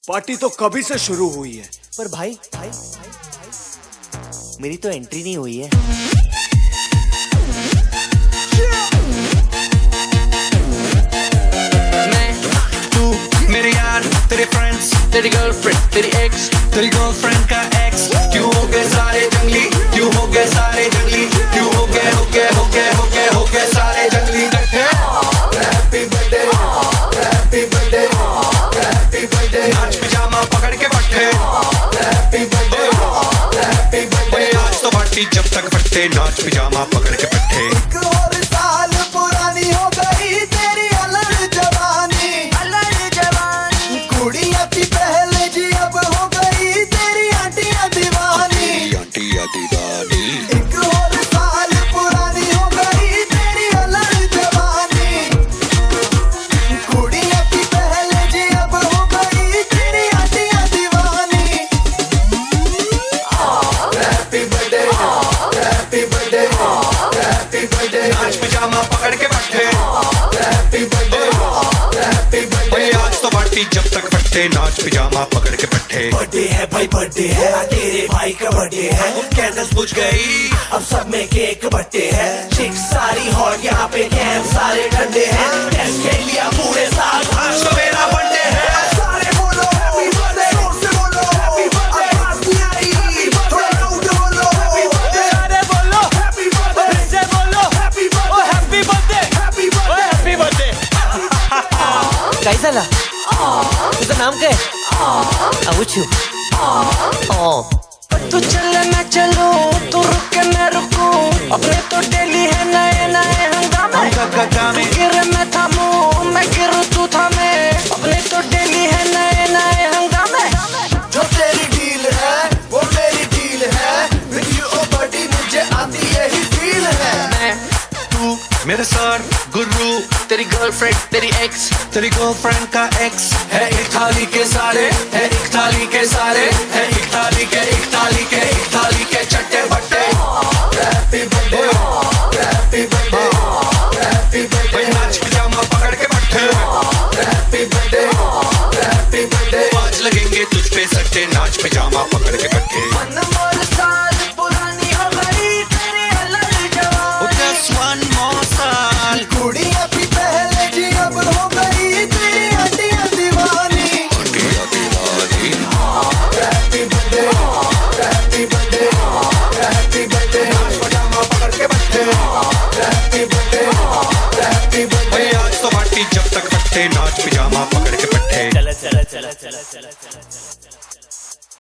Party तो कभी से शुरू हुई है। पर भाई मेरी तो एंट्री नहीं हुई है। मैं, तू, मेरे यार, तेरे फ्रेंड्स, तेरी गर्लफ्रेंड, तेरी एक्स, तेरी गर्लफ्रेंड का एक्स, क्यों हो गए सारे जंगली, क्यों हो गए सारे जंगली, क्यों हो गए सारे जंगली इकट्ठे। Happy birthday, happy birthday, happy birthday, नाच पिजामा पकड़ के पट्टे। हैप्पी बर्थडे, हैप्पी बर्थडे, आज तो पार्टी जब तक फटते, नाच पिजामा पकड़ के पट्टे। एक और साल पुरानी हो गई तेरी अलग जवानी, कुड़िया थी पहले जी अब हो गई तेरी आंटियां दीवानी। एक और साल पुरानी हो गई तेरी अलग जवानी, कुड़िया थी पहले जी अब हो गई तेरी आंटियां दीवानी। Happy birthday, happy birthday, happy birthday, नाच पिजामा पकड़ के बैठे। हैप्पी बर्थडे, हैप्पी बर्थडे, आज तो पार्टी जब तक फटते, नाच पिजामा पकड़ के बैठे। बर्थडे है भाई बर्थडे है, तेरे भाई का बर्थडे है। कैंडल्स बुझ गई, अब सब में केक बर्थडे है। चिक्स सारी हॉट यहाँ पे कैंप सारे ठंडे हैं। टेस्ट खेल लिया पूरे साल, आज तो मेरा बर्थडे है। सारे बोलो हैप्पी बर्थडे, जोर से बोलो हैप्पी बर्थडे, आवाज नहीं आई थोड़ा लाउड बोलो हैप्पी बर्थडे, अरे बोलो हैप्पी बर्थडे, फिर से बोलो हैप्पी ओ बर्थडे, हैप्पी बर्थडे हैप्पी ओ बर्थडे। Happy birthday. कैसा ला? तुझा नाम क्या है? अवुचू। तू चले मैं चलूं, तू रुके मैं रुकूं, अपने तो डेली है नए नए हंगामे। तू गिरे मैं थामूं, मैं गिरूं तू थामे, अपने तो डेली है नए नए हंगामे। जो तेरी डील है वो मेरी डील है, विद यू ओ बडी मुझे आती यही फील है। मैं, तू, मेरे सर, गुरु, तेरी गर्लफ्रेंड, तेरी एक्स, तेरी गर्लफ्रेंड का एक्स, है एक थाली के सारे, है एक थाली के सारे, है एक थाली के, एक थाली के, एक थाली के चट्टे बट्टे। Happy birthday, happy birthday, happy birthday, नाच पिजामा पकड़ के बैठे। Happy birthday, happy birthday. आज लगेंगे तुझ पे सट्टे, नाच पिजामा पकड़ के बैठे। अनमोल साल पुरानी हो गई तेरी अलग जवानी। Just one more साल, कुड़िया थी पहले जी अब हो गई तेरी आंटियां दीवानी। Happy birthday, happy birthday, happy birthday, नाच पिजामा पकड़ के बैठे। Happy birthday, happy birthday. आज तो पार्टी जब तक फटते, नाच पिजामा पकड़ के बैठे। चला चला चला चला चला चला।